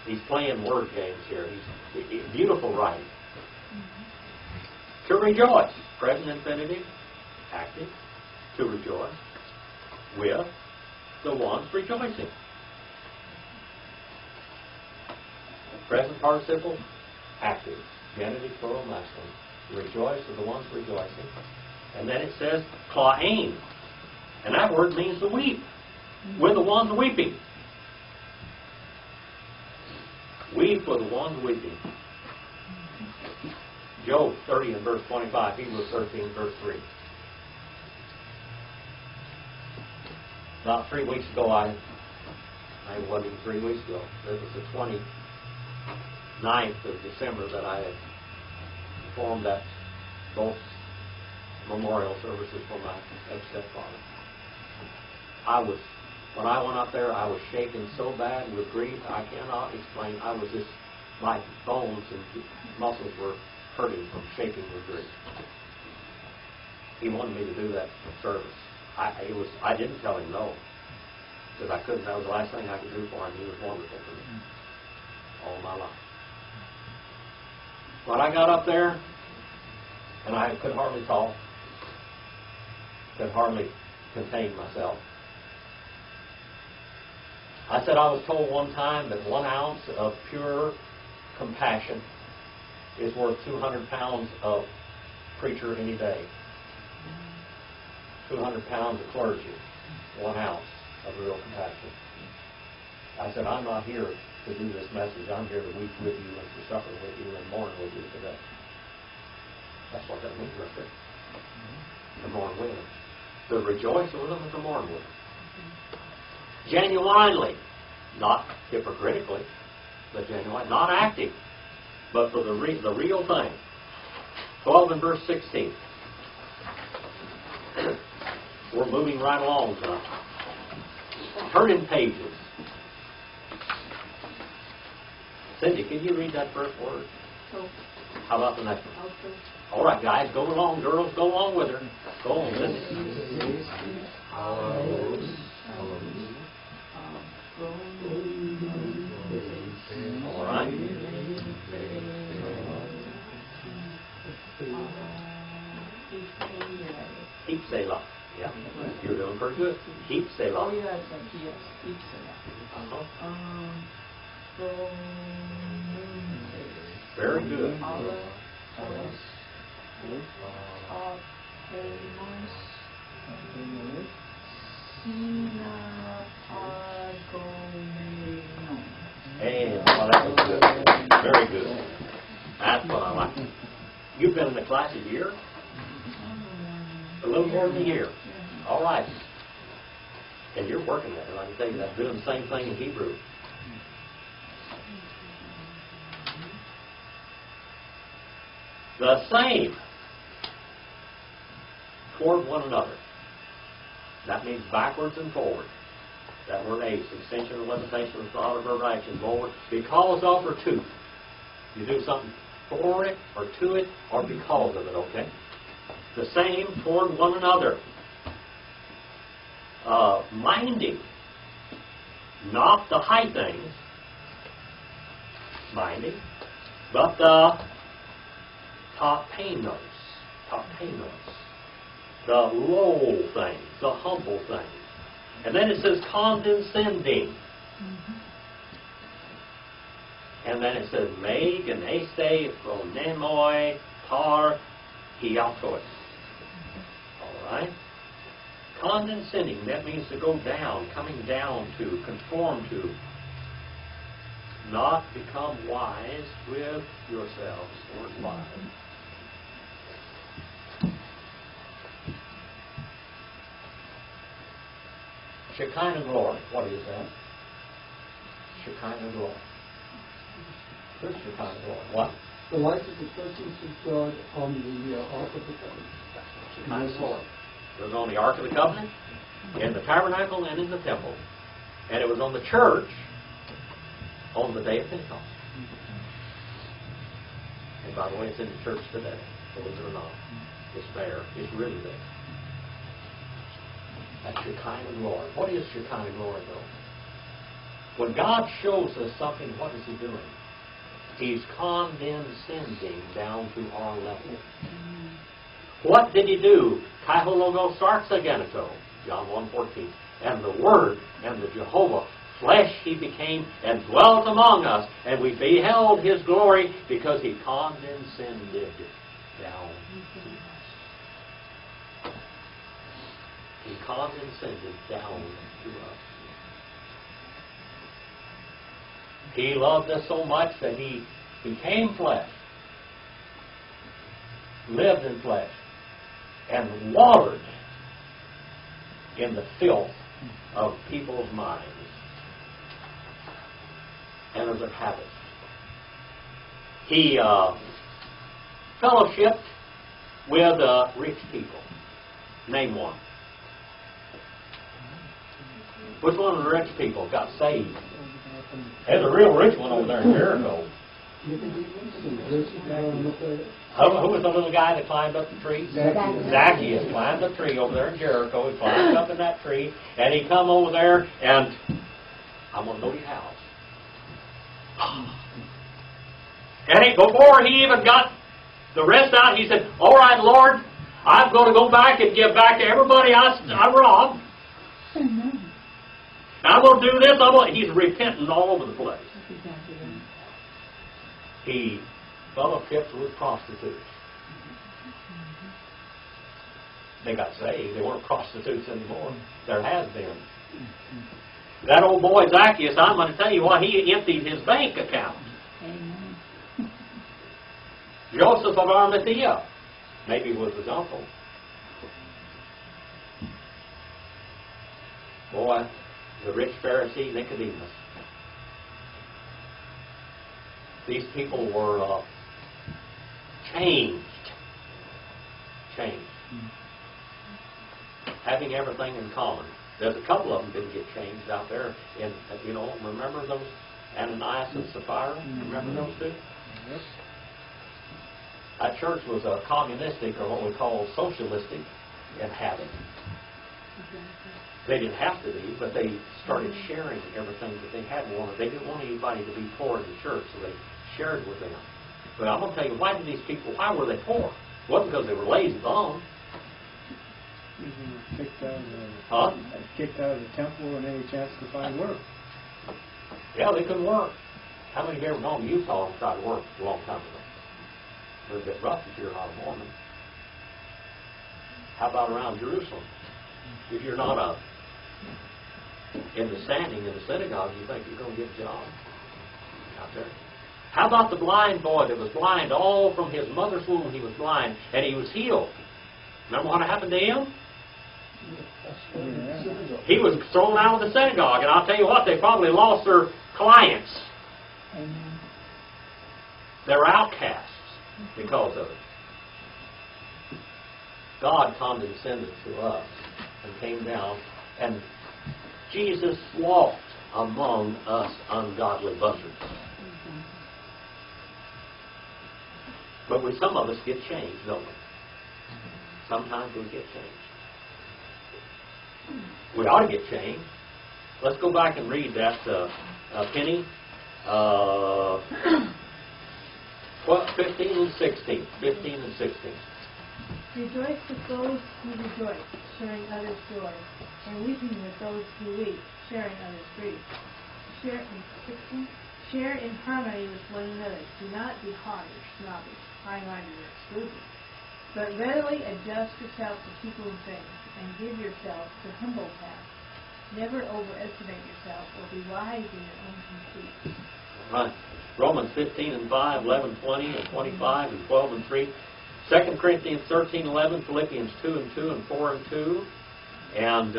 S1: He's playing word games here. He's beautiful writing. To rejoice, present infinitive, active, to rejoice with the ones rejoicing. Present participle, active, genitive, plural, masculine. Rejoice with the ones rejoicing. And then it says, klain. And that word means to weep. With the ones weeping. Weep with the ones weeping. Job 30 and verse 25. Hebrews 13 verse 3. About 3 weeks ago, I wasn't even 3 weeks ago. It was the 29th of December that I had performed that both memorial services for my ex-stepfather. When I went up there, I was shaking so bad with grief, I cannot explain. I was just, my bones and muscles were hurting from shaking with grief. He wanted me to do that service. I didn't tell him no, because I couldn't. That was the last thing I could do for him. He was wonderful to me all my life. When I got up there, and I could hardly talk, could hardly contain myself, I said I was told one time that 1 ounce of pure compassion is worth 200 pounds of preacher any day. 200 pounds of clergy, 1 ounce of real compassion. I said, I'm not here to do this message. I'm here to weep with you and to suffer with you and mourn with you today. That's what that means right there. To mourn with them. To rejoice with them and to mourn with them. Genuinely, not hypocritically, but genuine, not acting, but for the real thing. 12 and verse 16. We're moving right along tonight. Turning pages. Cindy, can you read that first word?
S3: So,
S1: How about the next one?
S3: okay.
S1: All right, guys, go along. Girls, go along with her. Go on, Cindy. All right. Keep Selah. Yeah, you're doing pretty good. Keep Selah.
S3: Oh, yeah, it's like, yes, keep Selah.
S1: Very good. been in the class a year? A little more than a year. All right. And you're working at it. I can tell you that. Doing the same thing in Hebrew. The same toward one another. That means backwards and forward. That word ace, extension or limitation of thought or verb action, forward, because of or to. You do something for it or to it or because of it, okay? The same toward one another. Minding, not the high things, minding, but the tapenos, the low things, the humble things. And then it says condescending. And then it says meg and este, phronemoi, par, hiatois. All right? Condescending, that means to go down, coming down to, conform to. Not become wise with yourselves. Verse 5. Shekinah glory. What is that? Shekinah glory. Where's Shekinah glory? What?
S5: The light of the presence of God on the Ark of the Covenant.
S1: Shekinah glory. It was on the Ark of the Covenant, in the tabernacle, and in the temple. And it was on the church on the day of Pentecost. And by the way, it's in the church today, believe it or not. It's there. It's really there. That's Shekinah glory. What is Shekinah glory, though? When God shows us something, what is He doing? He's condescending down to our level. What did He do? Kaihologo sarxageneto, John 1:14. And the Word and the Jehovah, flesh He became and dwelt among us, and we beheld His glory because He condescended down to us. He condescended down to us. He loved us so much that He became flesh, lived in flesh, and watered in the filth of people's minds and of their habits. He fellowshipped with rich people. Name one. Which one of the rich people got saved? There's a real rich one over there in Jericho. Who was the little guy that climbed up the tree? Zacchaeus climbed the tree over there in Jericho. He climbed up in that tree, and he come over there, and I'm going to go to your house. And before he even got the rest out, he said, all right, Lord, I'm going to go back and give back to everybody I robbed. I'm going to do this. He's repenting all over the place. He fellowshipped with prostitutes. They got saved. They weren't prostitutes anymore. There has been. That old boy Zacchaeus, I'm going to tell you what, he emptied his bank account.
S4: Amen.
S1: Joseph of Arimathea, maybe was his uncle. Boy, the rich Pharisee Nicodemus. These people were changed. Having everything in common. There's a couple of them didn't get changed out there. And remember those Ananias and Sapphira? Remember those two?
S2: Yep.
S1: That church was a communistic, or what we call socialistic, in habit. They didn't have to be, but they started sharing everything that they had wanted. They didn't want anybody to be poor in the church, so they shared with them. But I'm going to tell you, why were they poor? It wasn't because they were lazy bums.
S2: Kicked out of the temple and any chance to find work.
S1: Yeah, they couldn't work. How many of you ever known Utah and tried to work a long time ago? A little bit rough if you're not a Mormon. How about around Jerusalem? If you're not in the synagogue, you think you're going to get a job out there? How about the blind boy that was blind all from his mother's womb? He was blind, and he was healed. Remember what happened to him? He was thrown out of the synagogue, and I'll tell you what, they probably lost their clients. They were outcasts because of it. God condescended to us and came down, and Jesus walked among us ungodly buzzards. But some of us get changed, don't we? Sometimes we get changed. We ought to get changed. Let's go back and read that, Penny. 15 and 16. 15 and 16.
S4: Rejoice with those who rejoice, sharing others' joy, and weeping with those who weep, sharing others' grief. Share in harmony with one another. Do not be haughty, snobbish, high-minded, or exclusive, but readily adjust yourself to people's things, and give yourself to humble tasks. Never overestimate yourself or be wise in your own conceit.
S1: Right. Romans 15 and 5, 11, 20, and 25, and 12 and 3. 2 Corinthians 13, 11, Philippians 2 and 2, and 4 and 2, and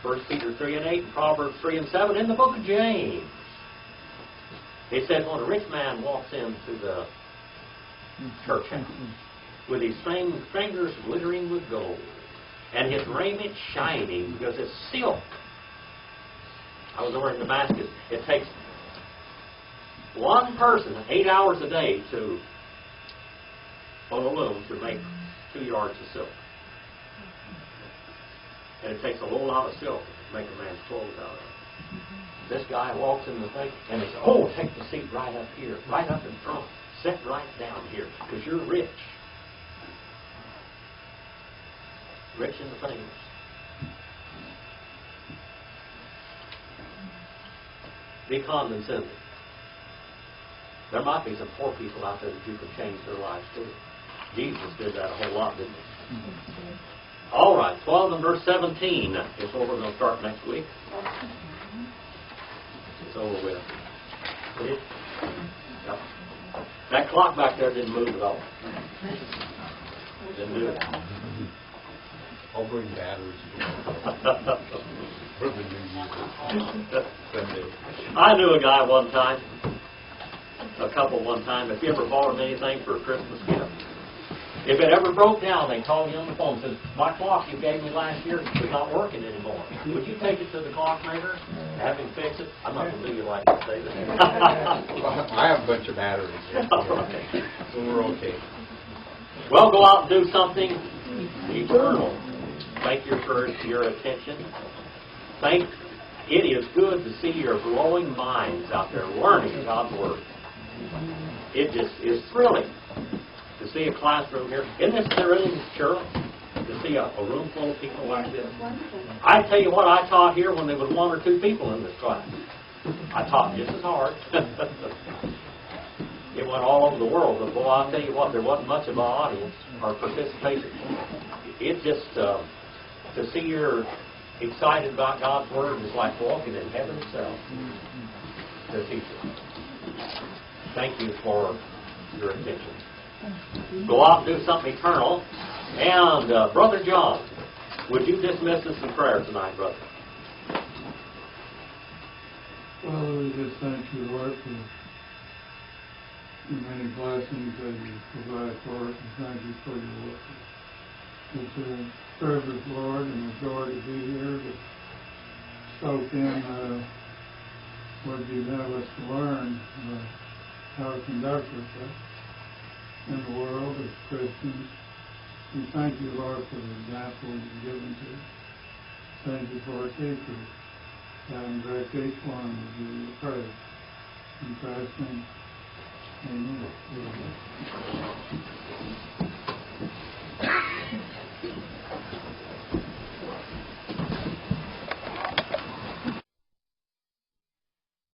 S1: 1 Peter 3 and 8, and Proverbs 3 and 7, in the book of James. It says, when a rich man walks into the church house with his fingers glittering with gold, and his raiment shining because it's silk. I was over in Damascus. It takes one person 8 hours a day on a loom to make 2 yards of silk. And it takes a whole lot of silk to make a man's clothes out of it. This guy walks in the thing, and they say, oh, take the seat right up here, right up in front. Sit right down here, because you're rich. Rich in the fingers. Be condescending. There might be some poor people out there that you can change their lives too. Jesus did that a whole lot, didn't he? All right, 12 and verse 17 is what we're going to start next week. It's over with. See? Yep. That clock back there didn't move at all. Didn't do it.
S6: I'll bring batteries.
S1: I knew a guy one time, a couple one time, if you ever bought him anything for a Christmas gift, if it ever broke down, they called you on the phone and said, my clock you gave me last year is not working anymore. Would you take it to the clockmaker and have him fix it? I'm not going to do you like that, David.
S6: I have a bunch of batteries.
S1: Okay.
S6: So we're okay.
S1: Well, go out and do something eternal. Thank you for your attention. It is good to see your glowing minds out there learning God's Word. It just is thrilling to see a classroom here. Isn't this thrilling, Cheryl? To see a room full of people like this. I tell you what, I taught here when there was 1 or 2 people in this class. I taught just as hard. It went all over the world, but boy, I'll tell you what, there wasn't much of an audience or participation. It just, to see you're excited about God's Word is like walking in heaven itself. The teacher. Thank you for your attention. Go out and do something eternal. And Brother John, would you dismiss us in prayer tonight, brother?
S5: Father, we just thank you, Lord, for the many blessings that you provide for us, and thank you for your work. It's a privilege, Lord, and a joy to be here to soak in what you'd have us to learn, how to conduct ourselves in the world as Christians. We thank you, Lord, for the example you've given to us. Thank you for our teachers. And direct each one of you to pray. In Christ's name, amen.